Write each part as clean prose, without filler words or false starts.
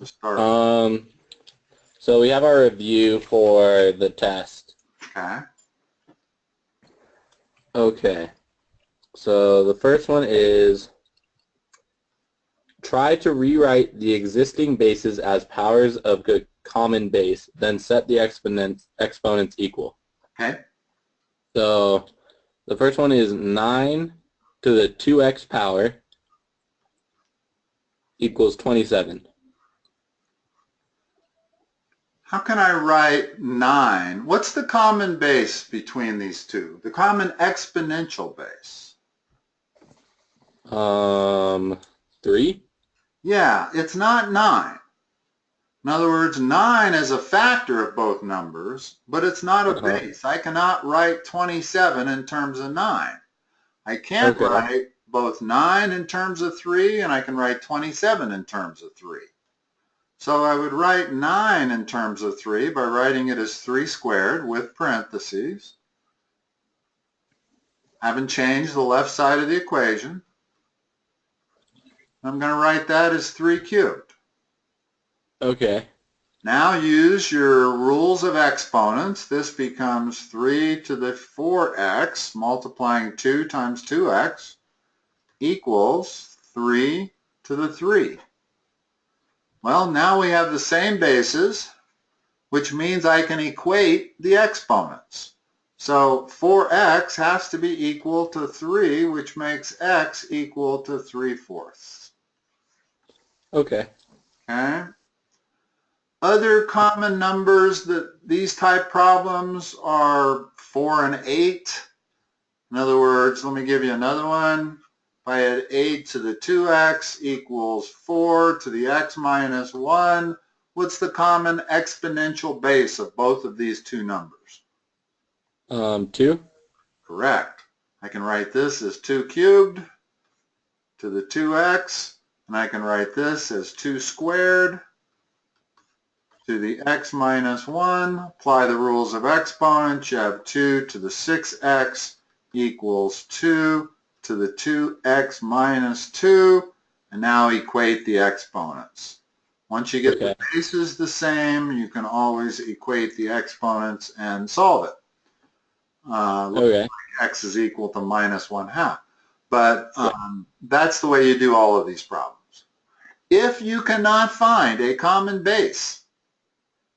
to start? So we have our review for the test. Okay. Okay. So the first one is try to rewrite the existing bases as powers of a common base, then set the exponents equal. Okay. So the first one is 9 to the 2x power equals 27. How can I write 9? What's the common base between these two? The common exponential base. 3? Yeah, it's not 9. In other words, 9 is a factor of both numbers, but it's not a Uh-huh. base. I cannot write 27 in terms of 9. I can Okay. write both 9 in terms of 3, and I can write 27 in terms of 3. So I would write 9 in terms of 3 by writing it as 3 squared with parentheses. I haven't changed the left side of the equation. I'm going to write that as 3 cubed. Okay. Now use your rules of exponents. This becomes 3 to the 4x multiplying 2 times 2x equals 3 to the 3. Well, now we have the same bases, which means I can equate the exponents. So 4x has to be equal to 3, which makes x equal to 3/4. Okay. Okay? Other common numbers that these type problems are 4 and 8. In other words, let me give you another one. If I had 8 to the 2x equals 4 to the x minus 1, what's the common exponential base of both of these two numbers? 2? Correct. I can write this as 2 cubed to the 2x, and I can write this as 2 squared to the x minus 1. Apply the rules of exponents. You have 2 to the 6x equals 2 to the 2x minus 2, and now equate the exponents. Once you get the Okay. bases the same, you can always equate the exponents and solve it. Okay. X is equal to minus 1/2. But Yeah. that's the way you do all of these problems. If you cannot find a common base,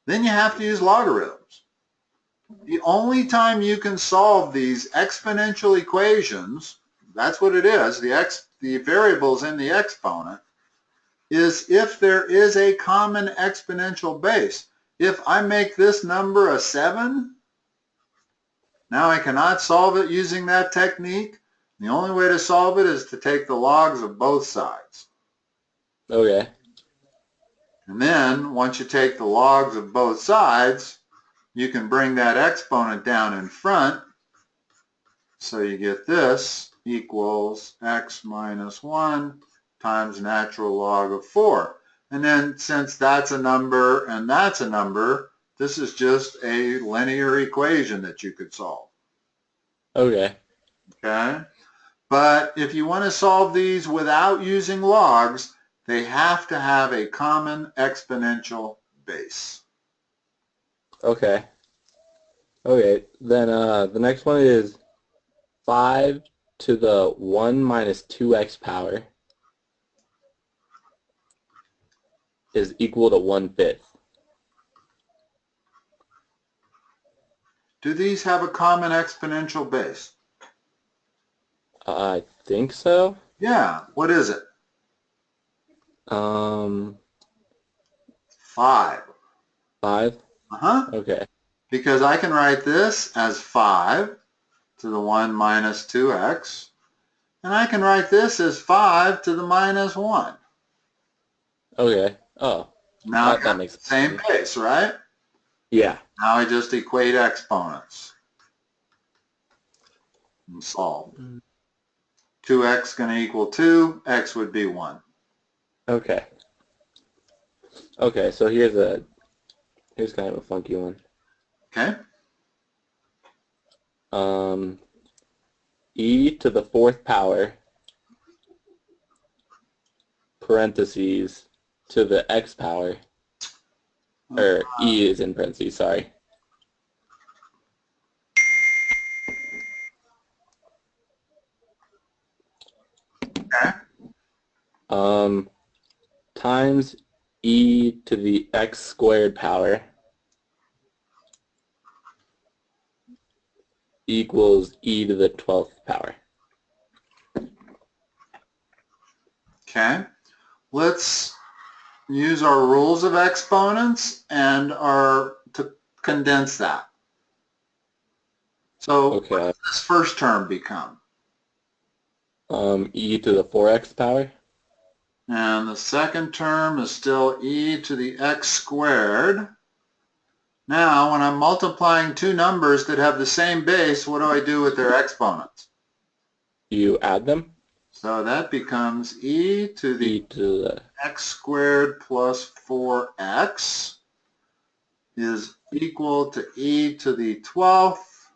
then you have to use logarithms. The only time you can solve these exponential equations, that's what it is, the variables in the exponent, is if there is a common exponential base. If I make this number a 7, now I cannot solve it using that technique. The only way to solve it is to take the logs of both sides. Okay. And then once you take the logs of both sides, you can bring that exponent down in front. So you get this equals x minus 1 times natural log of 4. And then since that's a number and that's a number, this is just a linear equation that you could solve. Okay. Okay? But if you want to solve these without using logs, they have to have a common exponential base. Okay. Okay. Then the next one is 5 to the 1 minus 2x power is equal to 1/5. Do these have a common exponential base? I think so. Yeah. What is it? Um, 5. 5. Uh-huh. Okay. Because I can write this as 5 to the 1 minus 2x, and I can write this as 5 to the minus 1. Okay. Oh, Now I that got makes the same sense. base, right? Yeah. Now I just equate exponents and solve. 2x going to equal 2, x would be 1. Okay. Okay, so here's kind of a funky one. Okay? E to the 4th power, parentheses, to the x power, or e is in parentheses, sorry. Okay. Times e to the x squared power equals e to the 12th power. Okay. Let's use our rules of exponents and to condense that. So Okay. what does this first term become? E to the 4x power. And the second term is still e to the x squared. Now, when I'm multiplying two numbers that have the same base, what do I do with their exponents? You add them. So that becomes e to the x squared plus 4x is equal to e to the 12th.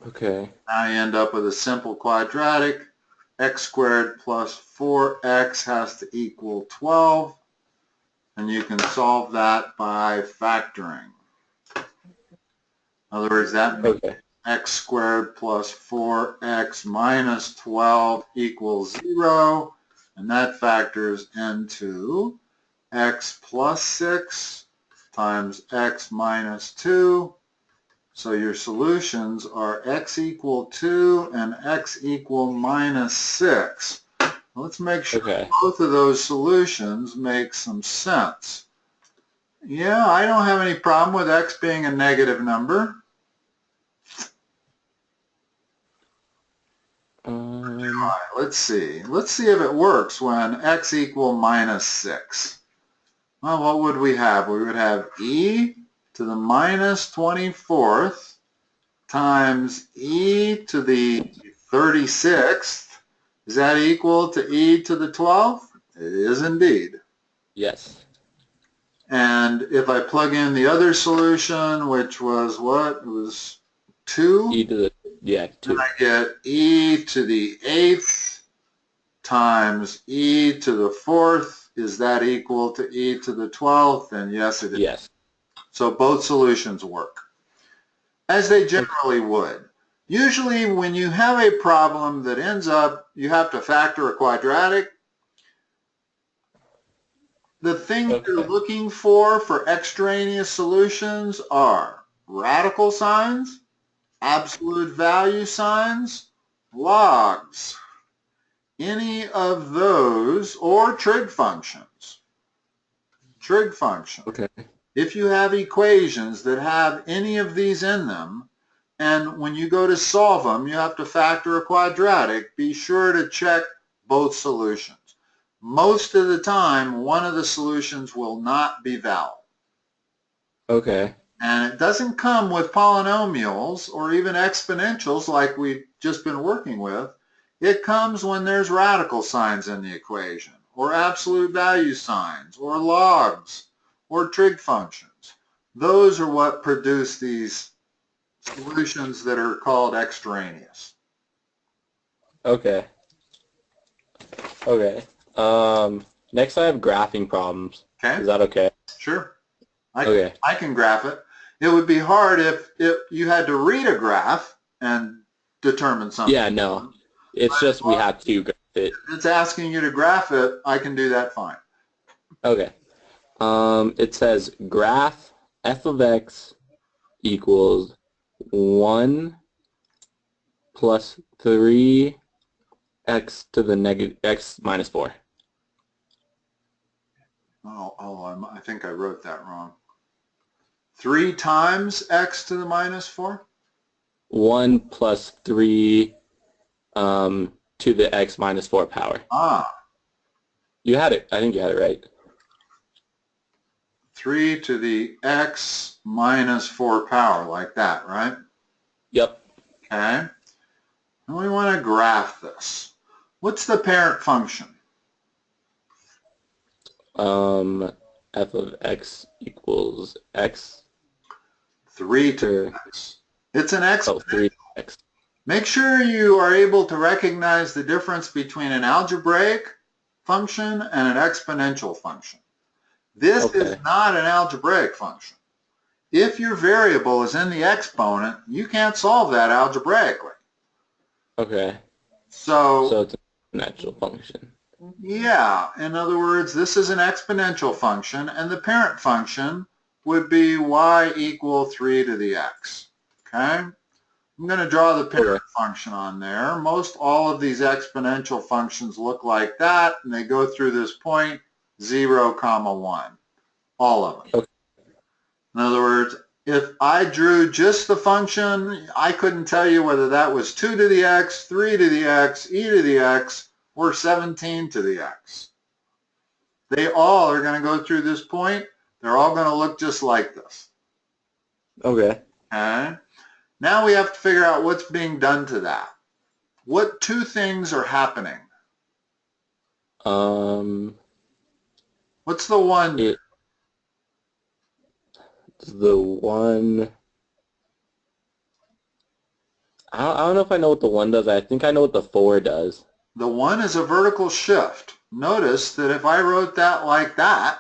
Okay. Now you end up with a simple quadratic. X squared plus 4x has to equal 12. And you can solve that by factoring. In other words, that means x squared plus 4x minus 12 equals 0. And that factors into x plus 6 times x minus 2. So your solutions are x equal 2 and x equal minus 6. Let's make sure both of those solutions make some sense. Yeah, I don't have any problem with x being a negative number. All right, let's see. Let's see if it works when x equal minus 6. Well, what would we have? We would have e to the minus 24th times e to the 36th. Is that equal to e to the 12th? It is indeed. Yes. And if I plug in the other solution, which was what? It was 2. E to the, 2. And I get e to the 8th times e to the 4th. Is that equal to e to the 12th? And yes, it is. Yes. So both solutions work, as they generally would. Usually when you have a problem that ends up, you have to factor a quadratic, the things you're looking for extraneous solutions are radical signs, absolute value signs, logs, any of those, or trig functions. Trig function. Okay. If you have equations that have any of these in them, and when you go to solve them, you have to factor a quadratic, be sure to check both solutions. Most of the time, one of the solutions will not be valid. Okay. And it doesn't come with polynomials or even exponentials like we've just been working with. It comes when there's radical signs in the equation, or absolute value signs, or logs, or trig functions. Those are what produce these solutions that are called extraneous. Okay. Okay. Next I have graphing problems. Okay. Is that okay? Sure. I can graph it. It would be hard if you had to read a graph and determine something. Yeah, no. It's just we have to graph it. If it's asking you to graph it, I can do that fine. Okay. It says graph f of x equals 1 plus 3 x to the negative x minus 4. I think I wrote that wrong. 3 times x to the minus 4? 1 plus 3 to the x minus 4 power. You had it. I think you had it right. 3 to the x minus 4 power, like that, right? Yep. Okay. And we want to graph this. What's the parent function? F of x equals x. 3 to x. It's an exponential. Oh, 3x. Make sure you are able to recognize the difference between an algebraic function and an exponential function. This is not an algebraic function. If your variable is in the exponent, you can't solve that algebraically. Okay. So it's an actual function. Yeah, in other words, this is an exponential function, and the parent function would be y equal 3 to the x. Okay? I'm going to draw the parent function on there. Most all of these exponential functions look like that, and they go through this point 0, 1. All of them. Okay. In other words, if I drew just the function, I couldn't tell you whether that was 2 to the x, 3 to the x, e to the x, or 17 to the x. They all are going to go through this point. They're all going to look just like this. Okay. Okay. Now we have to figure out what's being done to that. What two things are happening? What's the one? The one. I don't know if I know what the 1 does. I think I know what the 4 does. The 1 is a vertical shift. Notice that if I wrote that like that,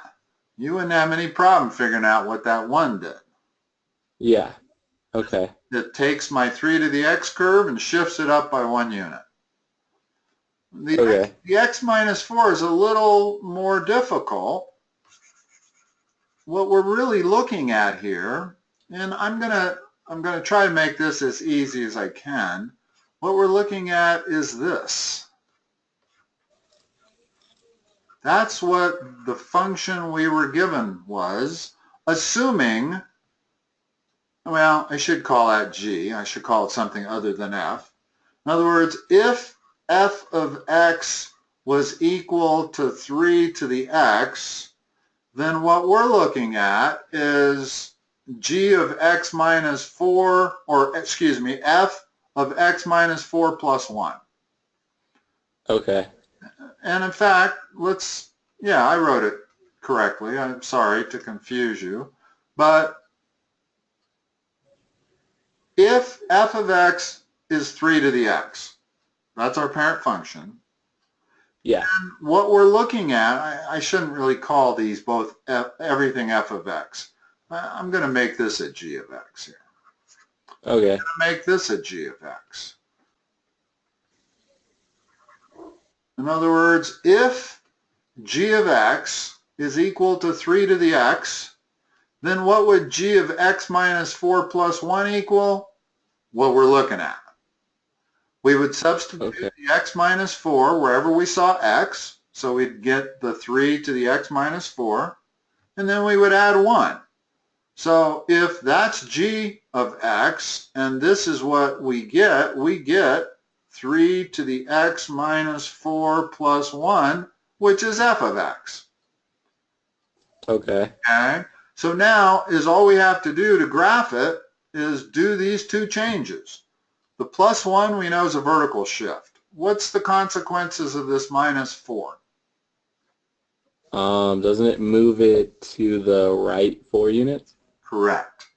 you wouldn't have any problem figuring out what that 1 did. Yeah. Okay. It takes my 3 to the x curve and shifts it up by 1 unit. The x minus 4 is a little more difficult. What we're really looking at here, and I'm gonna try to make this as easy as I can. What we're looking at is this. That's what the function we were given was, assuming, well, I should call that g. I should call it something other than f. In other words, if f of x was equal to 3 to the x, then what we're looking at is g of x minus 4, or excuse me, f of x minus 4 plus 1. Okay. And in fact, I wrote it correctly. I'm sorry to confuse you. But if f of x is 3 to the x, that's our parent function. Yeah. And what we're looking at, I shouldn't really call these both everything f of x. I'm going to make this a g of x here. Okay. I'm going to make this a g of x. In other words, if g of x is equal to 3 to the x, then what would g of x minus 4 plus 1 equal? What we're looking at. We would substitute the x minus 4 wherever we saw x, so we'd get the 3 to the x minus 4, and then we would add 1. So if that's g of x, and this is what we get 3 to the x minus 4 plus 1, which is f of x. Okay. Okay. So now is all we have to do to graph it is do these two changes. The plus 1 we know is a vertical shift. What's the consequences of this minus 4? Doesn't it move it to the right 4 units? Correct.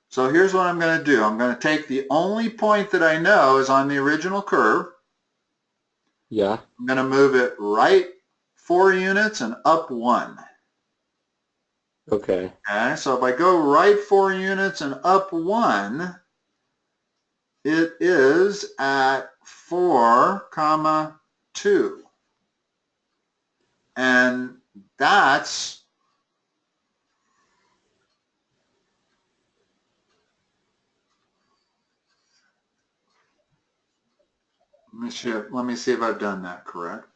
So here's what I'm going to do. I'm going to take the only point that I know is on the original curve. Yeah. I'm going to move it right 4 units and up 1. Okay. Okay, so if I go right 4 units and up 1, it is at 4, 2. And that's let me see if I've done that correct.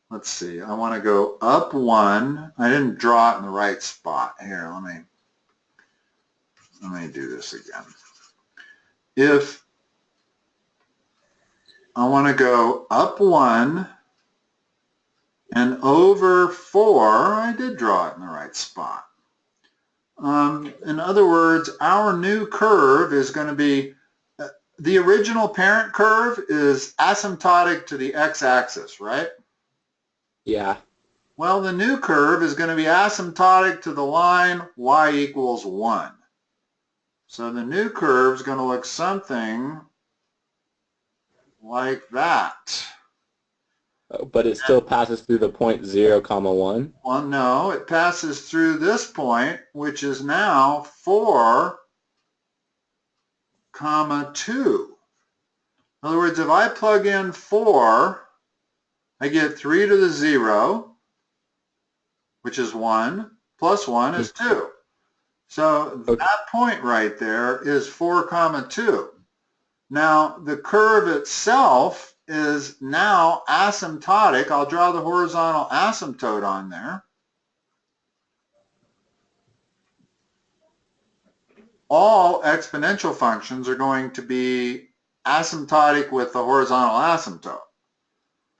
Let's see. I want to go up 1. I didn't draw it in the right spot. Here, let me do this again. If I want to go up 1 and over 4, I did draw it in the right spot. In other words, our new curve is going to be, the original parent curve is asymptotic to the x-axis, right? Yeah. Well, the new curve is going to be asymptotic to the line y equals 1. So the new curve is going to look something like that. But it still passes through the point 0, comma 1? Well, no, it passes through this point, which is now 4, comma 2. In other words, if I plug in 4, I get 3 to the 0, which is 1, plus 1 is 2. So Okay. that point right there is 4, comma 2. Now, the curve itself is now asymptotic. I'll draw the horizontal asymptote on there. All exponential functions are going to be asymptotic with the horizontal asymptote.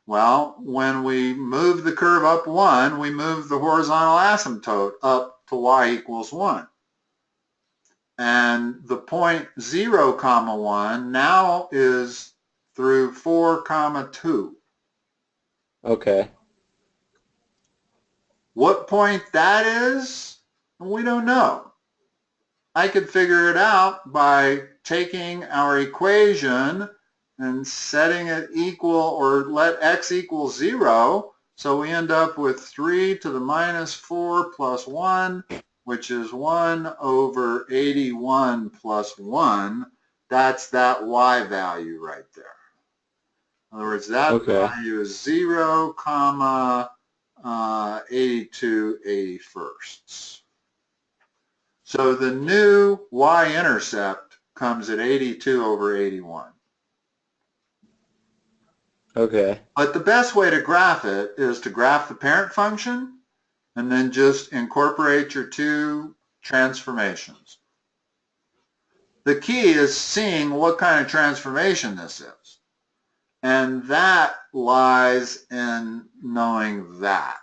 Well, when we move the curve up 1, we move the horizontal asymptote up to y equals 1. And the point 0, comma 1 now is through 4, comma 2. Okay. What point that is, we don't know. I could figure it out by taking our equation and setting it equal, or let x equal 0. So we end up with 3 to the minus 4 plus 1, which is 1 over 81 plus 1. That's that y value right there. In other words, that value is 0, comma 82 81ths. So the new y-intercept comes at 82 over 81. Okay. But the best way to graph it is to graph the parent function and then just incorporate your two transformations. The key is seeing what kind of transformation this is. And that lies in knowing that.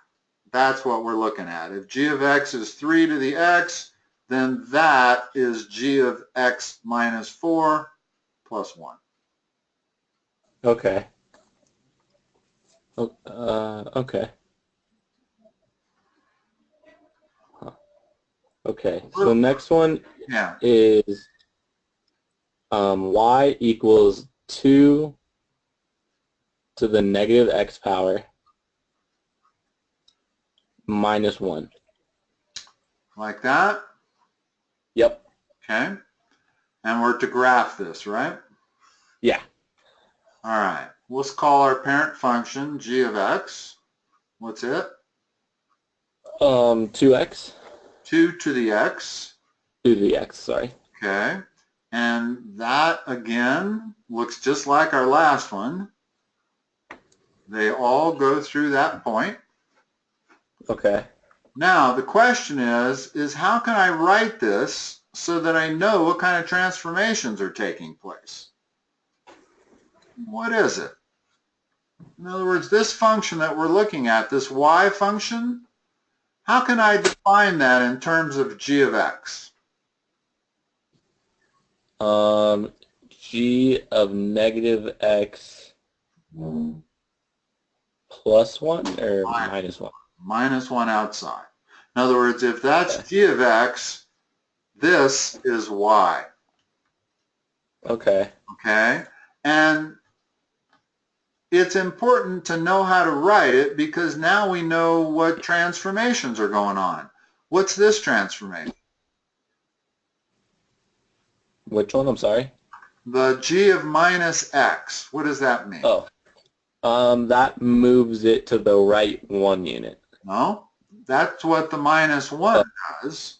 That's what we're looking at. If g of x is 3 to the x, then that is g of x minus 4 plus 1. Okay. Okay. Huh. Okay. So the next one is y equals 2 to the negative x power minus 1. Like that? Yep. Okay. And we're to graph this, right? Yeah. All right. Let's call our parent function g of x. What's it? 2x. 2 to the x. 2 to the x, sorry. Okay. And that, again, looks just like our last one. They all go through that point. Okay. Now, the question is how can I write this so that I know what kind of transformations are taking place? What is it? In other words, this function that we're looking at, this y function, how can I define that in terms of g of x? G of negative x plus 1 or minus 1? Minus 1 outside. In other words, if that's g of x, this is y. Okay. Okay? And it's important to know how to write it because now we know what transformations are going on. What's this transformation? Which one? I'm sorry? The g of minus x. What does that mean? Oh. That moves it to the right 1 unit. No, that's what the minus 1 does.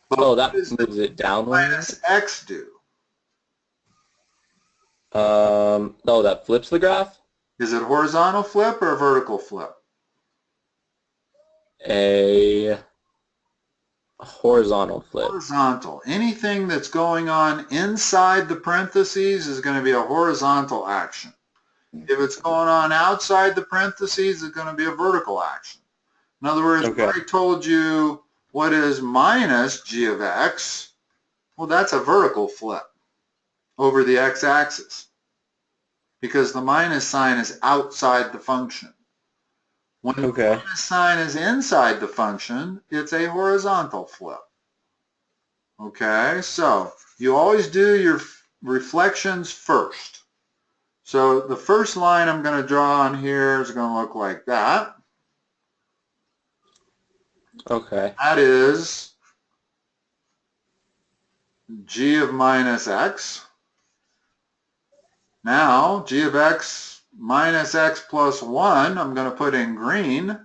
But that moves it down 1 minus unit? x do? No, that flips the graph? Is it horizontal flip or a vertical flip? A horizontal flip. Horizontal. Anything that's going on inside the parentheses is going to be a horizontal action. If it's going on outside the parentheses, it's going to be a vertical action. In other words, if I told you what is minus g of x, well, that's a vertical flip over the x-axis because the minus sign is outside the function. When the minus sign is inside the function, it's a horizontal flip. Okay, so you always do your reflections first. So the first line I'm going to draw on here is going to look like that. Okay. That is g of minus x. Now, g of x minus x plus 1, I'm going to put in green.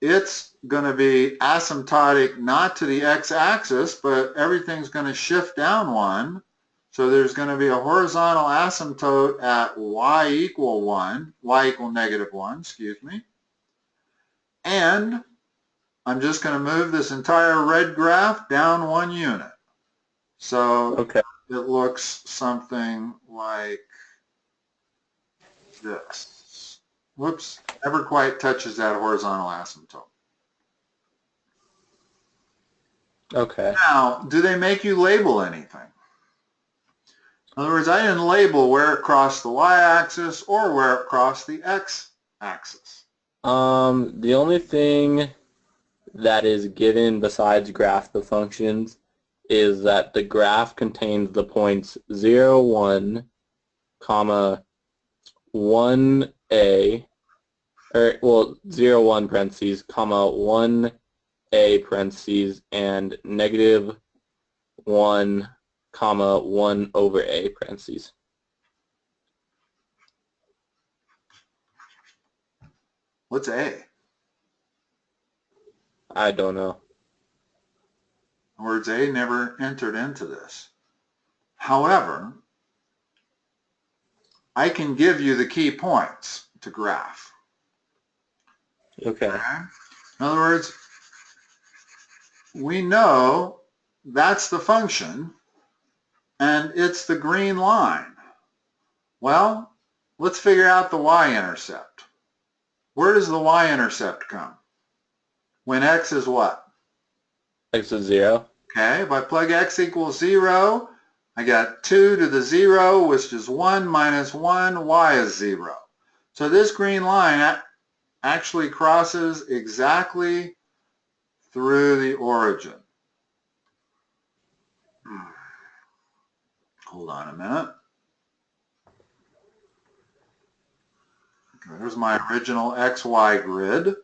It's going to be asymptotic not to the x-axis, but everything's going to shift down 1. So there's going to be a horizontal asymptote at y equal 1, y equal negative 1, excuse me. And I'm just going to move this entire red graph down 1 unit. So okay. It looks something like this. Whoops, never quite touches that horizontal asymptote. Okay. Now, do they make you label anything? In other words, I didn't label where it crossed the y-axis or where it crossed the x-axis. The only thing that is given besides graph the functions is that the graph contains the points 0, 1, comma, 1a, or, well, 0, 1 parentheses, comma, 1a parentheses, and negative 1, comma, 1 over a parentheses. What's a? I don't know. In other words, a never entered into this. However, I can give you the key points to graph. Okay. In other words, we know that's the function, and it's the green line. Well, let's figure out the y-intercept. Where does the y-intercept come? When x is what? X is 0. Okay, if I plug x equals 0, I got 2 to the 0, which is 1 minus 1, y is 0. So this green line actually crosses exactly through the origin. Hold on a minute. There's my original XY grid.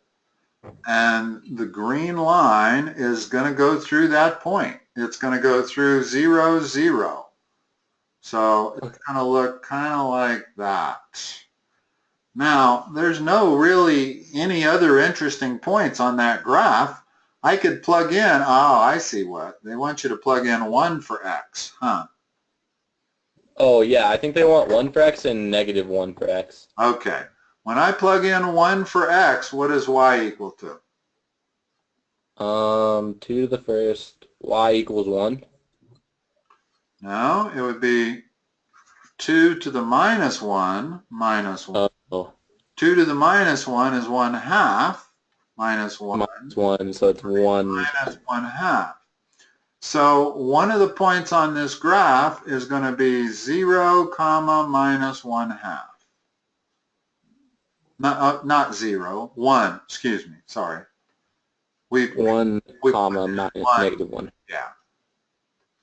And the green line is going to go through that point. It's going to go through 0, 0. So it's going to look kind of like that. Now, there's no really any other interesting points on that graph. I could plug in, oh, I see what. They want you to plug in 1 for x, huh? Oh, yeah, I think they want 1 for x and negative 1 for x. Okay. When I plug in 1 for x, what is y equal to? 2 to the first, y equals 1. No, it would be 2 to the minus 1 minus 1. Oh. 2 to the minus 1 is 1/2 minus 1. Minus 1, so it's 1. Minus 1/2. So one of the points on this graph is going to be 0, comma, minus 1/2. Not 0, 1, excuse me, sorry. 1, comma, minus negative 1. Yeah.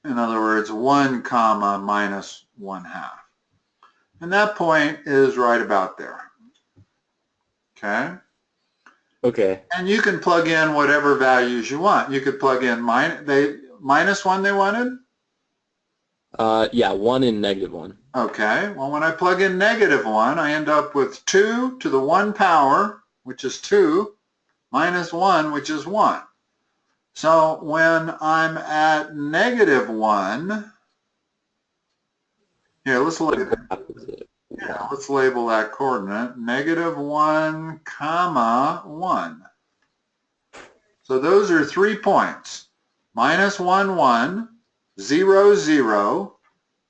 In other words, 1, comma, minus 1/2. And that point is right about there. Okay? Okay. And you can plug in whatever values you want. You could plug in minus 1 they wanted? Yeah, 1 and negative 1. Okay, well when I plug in negative 1, I end up with 2 to the 1 power, which is 2, minus 1, which is 1. So when I'm at negative 1, here, let's label that coordinate, negative 1, comma 1. So those are 3 points, minus 1, 1, 0, 0,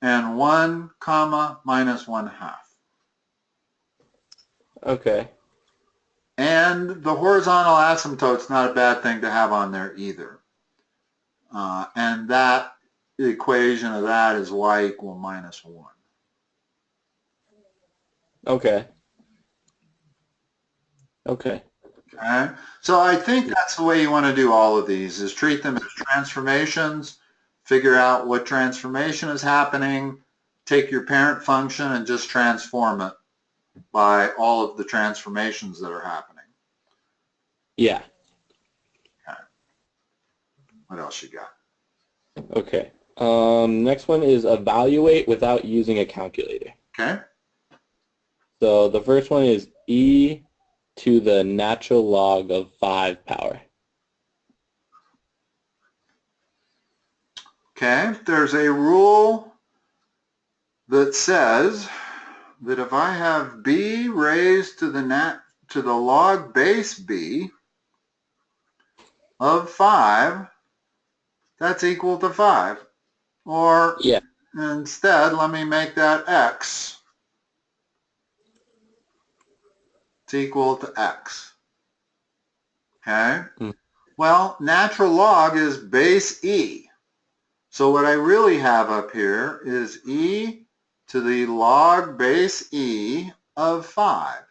and 1, comma, minus 1/2. Okay. And the horizontal asymptote's not a bad thing to have on there either. And that equation of that is y equal minus 1. Okay. Okay. Okay. So I think that's the way you want to do all of these, is treat them as transformations, figure out what transformation is happening, take your parent function and just transform it by all of the transformations that are happening. Yeah. Okay. What else you got? Okay. Next one is evaluate without using a calculator. Okay. So the first one is e to the natural log of 5 power. Okay. There's a rule that says that if I have b raised to the log base b of 5, that's equal to 5. Or Yeah. instead, let me make that x. It's equal to x. Okay? Mm. Well, natural log is base e. So what I really have up here is e to the log base e of 5.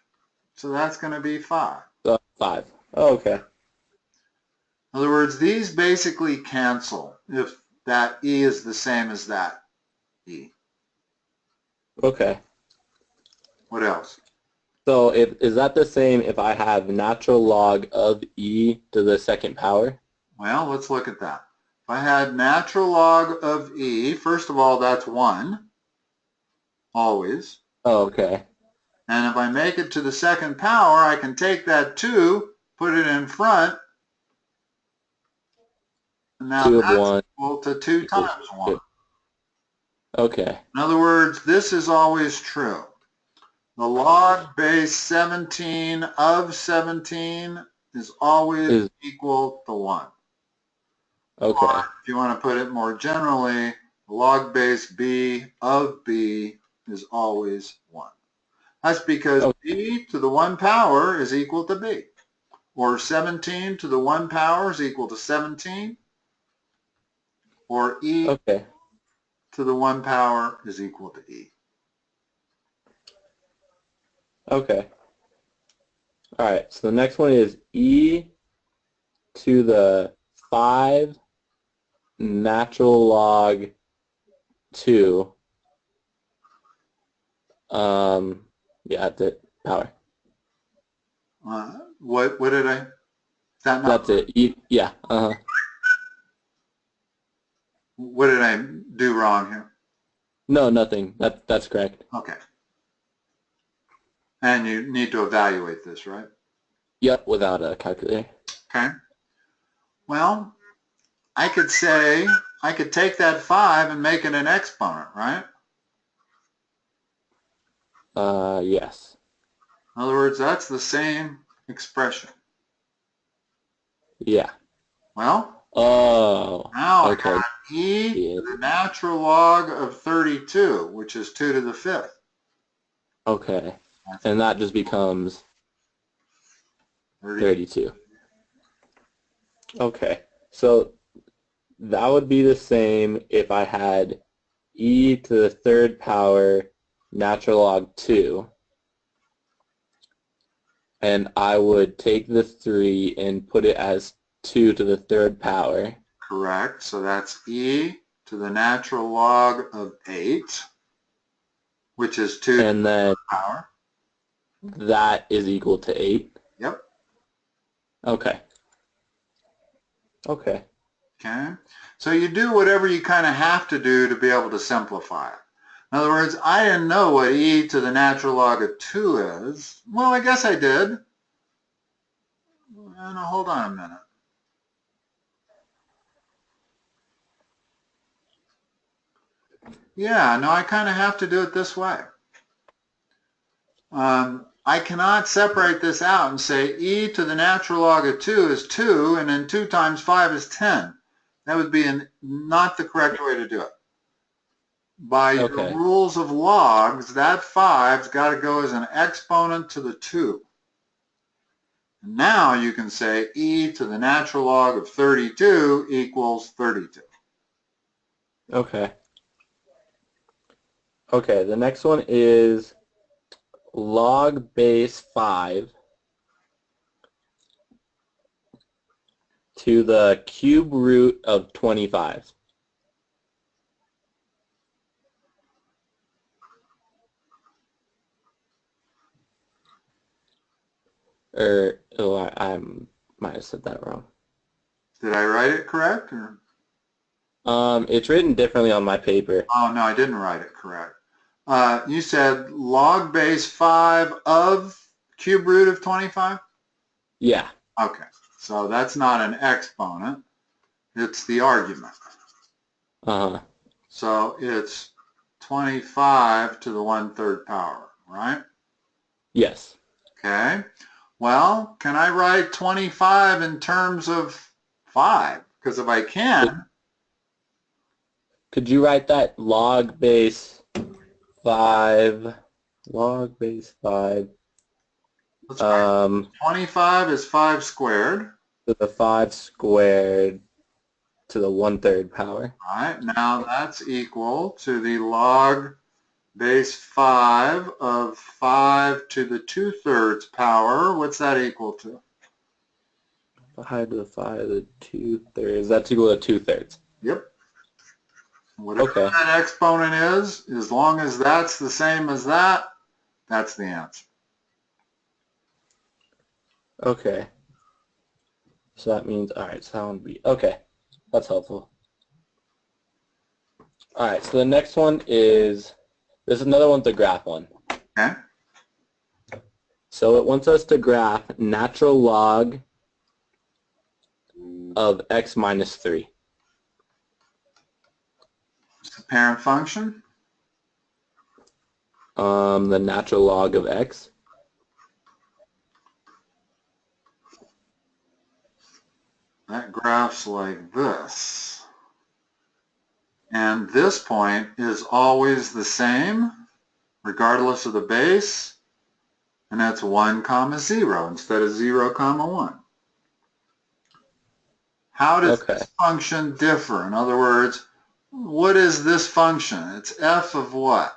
So that's going to be 5. 5. Oh, okay. In other words, these basically cancel if that e is the same as that e. Okay. What else? So is that the same if I have natural log of e to the second power? Well, let's look at that. If I had natural log of e, first of all, that's 1, always. Oh, okay. And if I make it to the second power, I can take that 2, put it in front, and now 2 of that's 1 equal to 2 equals times 1. 2. Okay. In other words, this is always true. The log base 17 of 17 is always equal to 1. Okay. Or if you want to put it more generally, log base b of b is always 1. That's because b to the 1 power is equal to b. Or 17 to the 1 power is equal to 17. Or e to the 1 power is equal to e. Okay. All right. So the next one is e to the 5 natural log 2. Yeah, that's it. Power. What did I? Is that not That's it. E, yeah. What did I do wrong here? No, nothing. That's correct. Okay. And you need to evaluate this, right? Yep, without a calculator. Okay. Well, I could say, I could take that 5 and make it an exponent, right? Yes. In other words, that's the same expression. Yeah. Well, Oh. now Okay. I got e to the natural log of 32, which is 2 to the 5th. Okay. And that just becomes 32. Okay. So that would be the same if I had e to the third power natural log 2. And I would take the 3 and put it as 2 to the third power. Correct. So that's e to the natural log of 8, which is 2 And to the then power. that is equal to 8. Yep. Okay. Okay. Okay. So you do whatever you kind of have to do to be able to simplify it. In other words, I didn't know what e to the natural log of 2 is. Well, I guess I did. Now, hold on a minute. Yeah, no, I kind of have to do it this way. I cannot separate this out and say e to the natural log of 2 is 2, and then 2 times 5 is 10. That would be not the correct way to do it. By your rules of logs, that 5's got to go as an exponent to the 2. And now you can say e to the natural log of 32 equals 32. Okay. Okay, the next one is log base 5 to the cube root of 25. I might have said that wrong. Did I write it correct? Or? It's written differently on my paper. Oh, no, I didn't write it correct. You said log base 5 of cube root of 25? Yeah. Okay, so that's not an exponent. It's the argument. Uh-huh. So it's 25 to the 1/3 power, right? Yes. Okay. Well, can I write 25 in terms of 5? Because if I can, Could you write that log base 5? Log base 5. let's write 25 is 5 squared. To the 5 squared to the 1/3 power. All right, now that's equal to the log base 5 of 5 to the 2/3 power. What's that equal to? 5 to the 5 to the 2/3. That's equal to 2/3. Yep. Whatever Okay. that exponent is, as long as that's the same as that, that's the answer. Okay. So that means, all right, so that would be, okay. That's helpful. All right, so the next one is, there's another one, the graph one. Okay. So it wants us to graph natural log of x minus 3. It's the parent function. The natural log of x. That graphs like this. And this point is always the same, regardless of the base, and that's 1, 0 instead of 0, 1. How does this function differ? In other words, what is this function? It's f of what?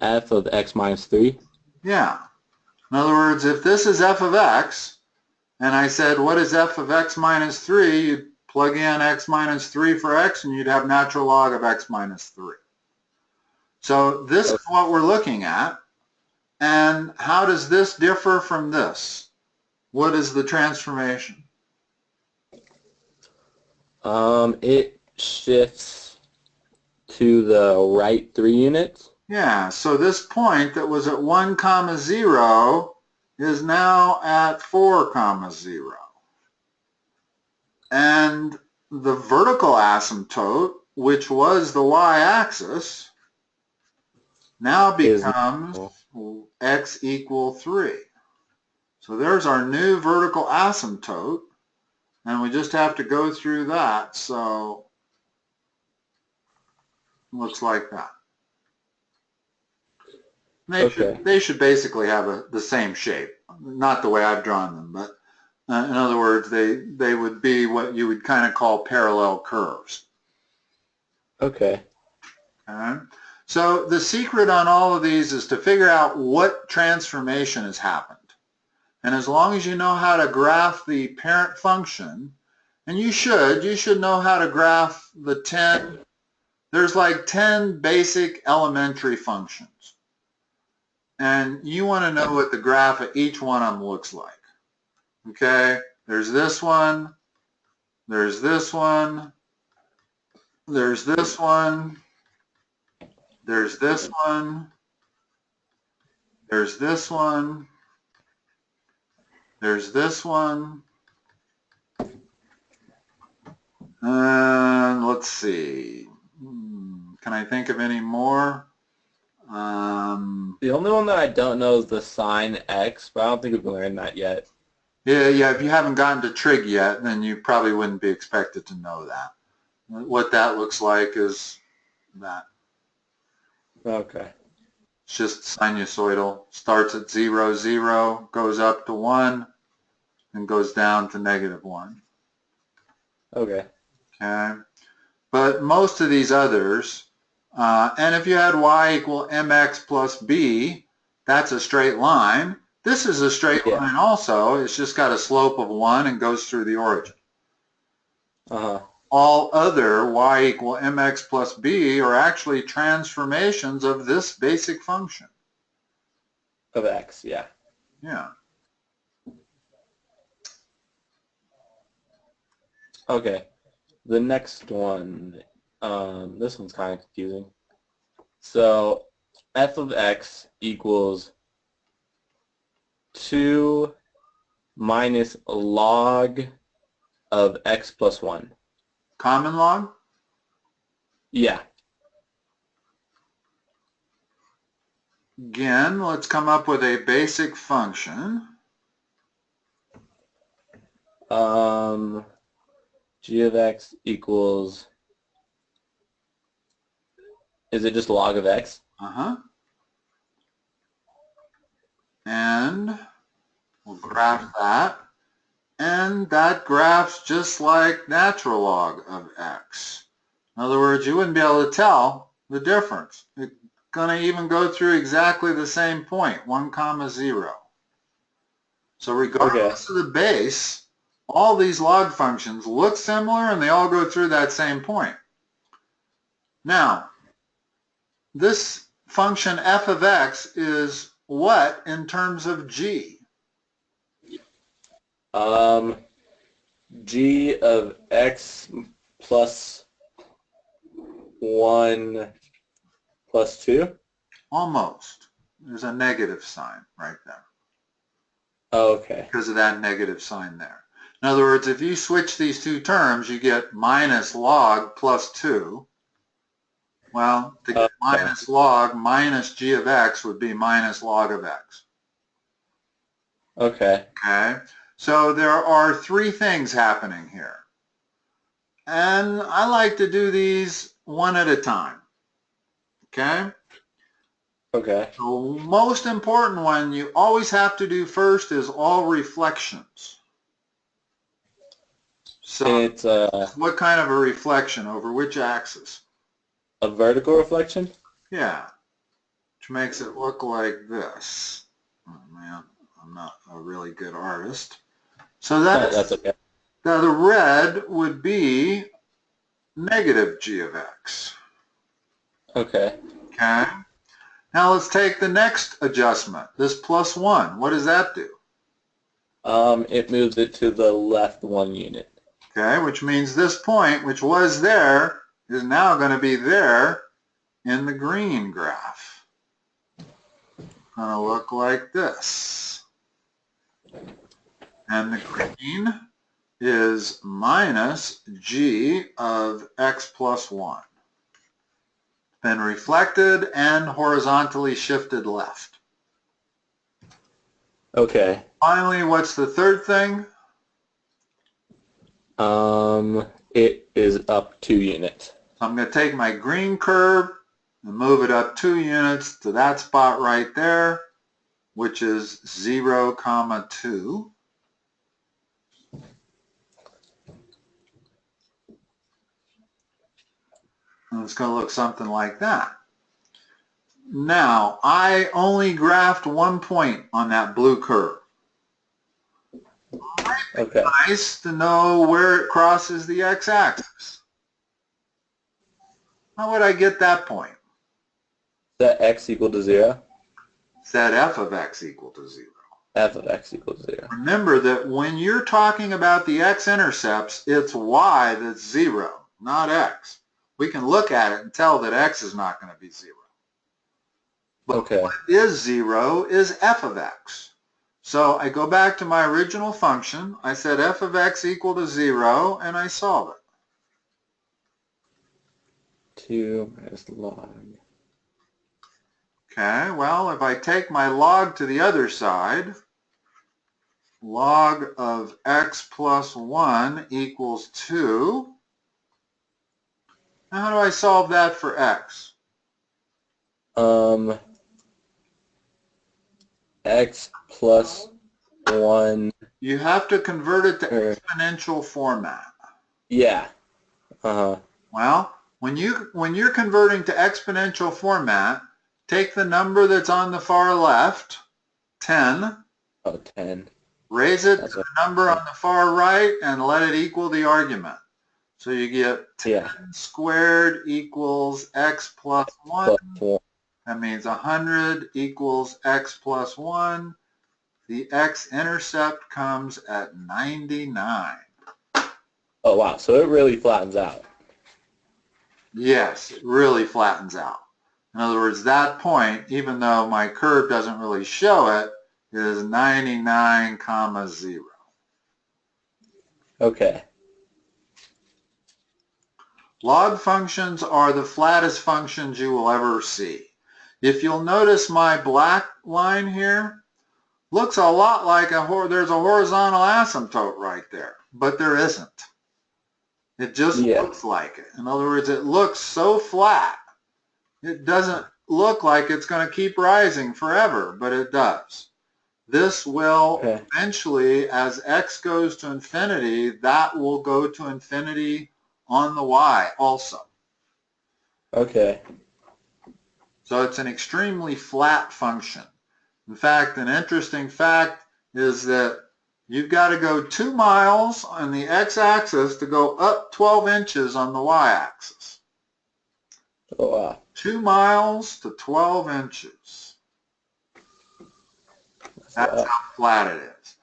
F of x minus 3. Yeah. In other words, if this is f of x, and I said, what is f of x minus 3? You'd plug in x minus 3 for x, and you'd have natural log of x minus 3. So this is what we're looking at. And how does this differ from this? What is the transformation? It shifts to the right 3 units. Yeah, so this point that was at 1, 0 is now at 4, 0. And the vertical asymptote, which was the y-axis, now becomes x equal 3. So there's our new vertical asymptote, and we just have to go through that. So it looks like that. They should basically have the same shape, not the way I've drawn them, but in other words, they would be what you would kind of call parallel curves. Okay. So the secret on all of these is to figure out what transformation has happened. And as long as you know how to graph the parent function, and you should know how to graph the 10, there's like 10 basic elementary functions. And you want to know what the graph of each one of them looks like. Okay, there's this one, there's this one, there's this one, there's this one, there's this one, there's this one, and let's see, can I think of any more? The only one that I don't know is the sine x, but I don't think we've learned that yet. Yeah, if you haven't gotten to trig yet, then you probably wouldn't be expected to know that. What that looks like is that. Okay. It's just sinusoidal. Starts at 0, 0, goes up to 1, and goes down to -1. Okay. Okay. But most of these others, and if you had y equal mx plus b, that's a straight line. This is a straight line also. It's just got a slope of 1 and goes through the origin. all other y equal mx plus b are actually transformations of this basic function. Of x, yeah. Yeah. Okay, the next one, this one's kind of confusing. So f of x equals 2 minus log of x plus 1. Common log? Yeah. Again, let's come up with a basic function. G of x equals, is it just log of x? Uh-huh. And we'll graph that. And that graphs just like natural log of x. In other words, you wouldn't be able to tell the difference. It's going to even go through exactly the same point, 1 comma 0. So regardless of the base, all these log functions look similar and they all go through that same point. Now, this function f of x is what in terms of g? G of x plus 1 plus 2? Almost. There's a negative sign right there. Oh, okay. Because of that negative sign there. In other words, if you switch these two terms, you get minus log plus 2. Well, to get minus log minus g of x would be minus log of x. Okay. Okay? So there are 3 things happening here. And I like to do these one at a time. Okay? Okay. The most important one you always have to do first is all reflections. So It's what kind of a reflection over which axis? a vertical reflection? Yeah, which makes it look like this. Oh man, I'm not a really good artist. So That's okay. now the red would be negative g of x. Okay. Okay. Now let's take the next adjustment, this plus 1. What does that do? It moves it to the left 1 unit. Okay, which means this point, which was there, is now going to be there in the green graph. Going to look like this. And the green is minus g of x plus 1. Been reflected and horizontally shifted left. Okay. Finally, what's the third thing? It is up 2 units. So I'm going to take my green curve and move it up 2 units to that spot right there, which is 0, comma 2. And it's going to look something like that. Now, I only graphed 1 point on that blue curve. Okay. Nice to know where it crosses the x-axis. How would I get that point? Set x equal to 0? Set f of x equal to 0. F of x equals 0. Remember that when you're talking about the x-intercepts, it's y that's 0, not x. We can look at it and tell that x is not going to be 0. But what is 0 is f of x. So I go back to my original function. I said f of x equal to 0, and I solve it. 2 minus log. Okay, well, if I take my log to the other side, log of x plus 1 equals 2. Now how do I solve that for x? X plus 1. You have to convert it to exponential format. Yeah. Well, when you're converting to exponential format, take the number that's on the far left, 10. Oh, 10. Raise it to the number on the far right and let it equal the argument. So you get 10 Yeah. squared equals x plus 1. Plus 1. That means 100 equals x plus 1. The x-intercept comes at 99. Oh, wow. So it really flattens out. Yes, it really flattens out. In other words, that point, even though my curve doesn't really show it, is 99 comma 0. Okay. Log functions are the flattest functions you will ever see. If you'll notice my black line here, looks a lot like there's a horizontal asymptote right there, but there isn't. It just looks like it. In other words, it looks so flat. It doesn't look like it's going to keep rising forever, but it does. This will eventually, as x goes to infinity, that will go to infinity on the y also. Okay. So it's an extremely flat function. In fact, an interesting fact is that you've got to go 2 miles on the x-axis to go up 12 inches on the y-axis. Oh, wow. 2 miles to 12 inches. That's how flat it is.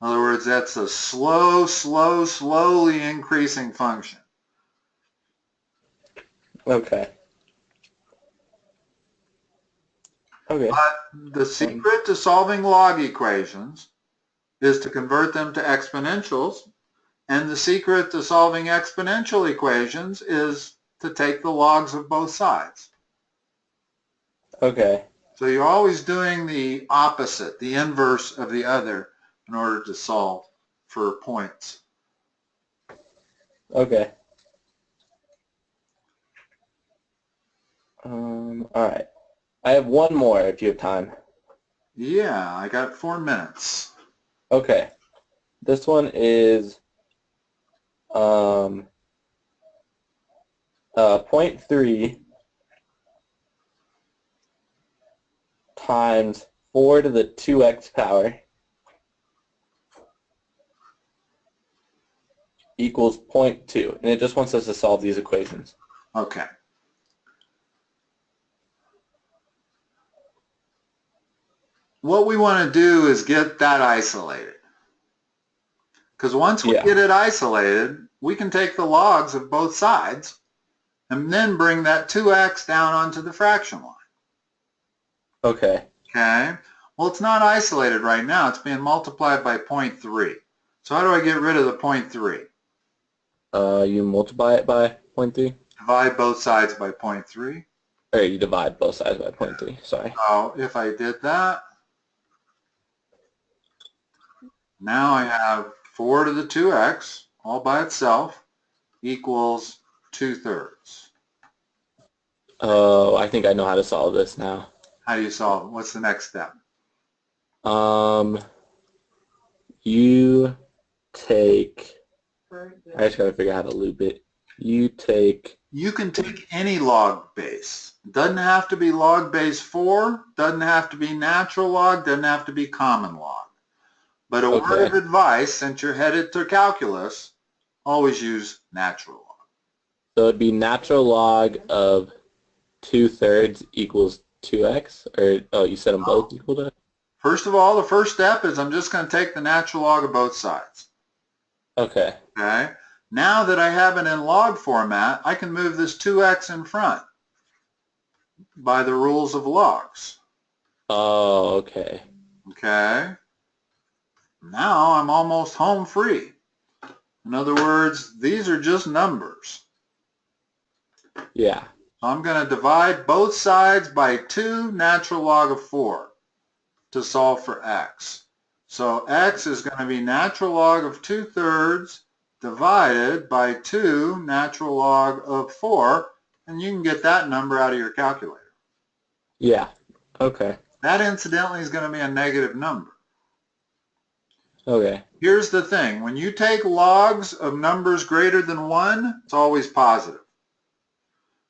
In other words, that's a slowly increasing function. Okay. Okay. But the secret to solving log equations is to convert them to exponentials, and the secret to solving exponential equations is to take the logs of both sides. Okay. So you're always doing the opposite, the inverse of the other, in order to solve for points. Okay. All right. I have one more if you have time. Yeah, I got 4 minutes. Okay. This one is 0.3 times 4 to the 2x power equals 0.2. And it just wants us to solve these equations. Okay. What we want to do is get that isolated. Because once we get it isolated, we can take the logs of both sides and then bring that 2x down onto the fraction line. Okay. Okay. Well, it's not isolated right now. It's being multiplied by 0.3. So how do I get rid of the 0.3? You multiply it by 0.3? Divide both sides by 0.3. Or you divide both sides by 0.3, sorry. So if I did that, now I have 4 to the 2x all by itself equals 2/3. Oh, I think I know how to solve this now. How do you solve it? What's the next step? You take, I just gotta figure out how to loop it. You can take any log base. It doesn't have to be log base 4, doesn't have to be natural log, doesn't have to be common log. But a word of advice, since you're headed to calculus, always use natural log. So it'd be natural log of 2/3 equals 2x? Or, oh, you said them both equal to? First of all, the first step is I'm just going to take the natural log of both sides. Okay. Okay. Now that I have it in log format, I can move this 2x in front by the rules of logs. Oh, okay. Okay. Now I'm almost home free. In other words, these are just numbers. Yeah. So I'm going to divide both sides by 2 natural log of 4 to solve for x. So x is going to be natural log of 2/3 divided by 2 natural log of 4, and you can get that number out of your calculator. Yeah. Okay. That incidentally is going to be a negative number. Okay. Here's the thing. When you take logs of numbers greater than 1, it's always positive.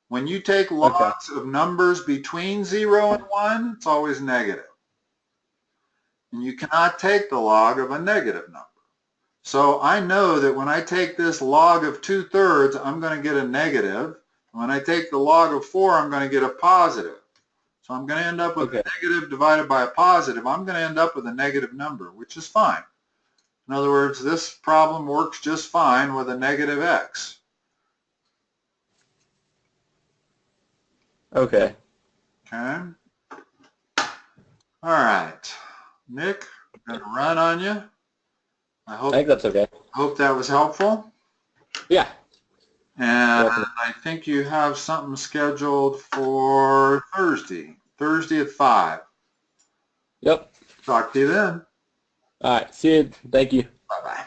When you take logs of numbers between 0 and 1, it's always negative. And you cannot take the log of a negative number. So I know that when I take this log of 2/3, I'm going to get a negative. When I take the log of 4, I'm going to get a positive. So I'm going to end up with Okay. a negative divided by a positive. I'm going to end up with a negative number, which is fine. In other words, this problem works just fine with a negative x. Okay. Okay? All right. Nick, I'm going to run on you. I I think that's okay. hope that was helpful. Yeah. And Definitely. I think you have something scheduled for Thursday at 5. Yep. Talk to you then. All right. See you. Thank you. Bye-bye.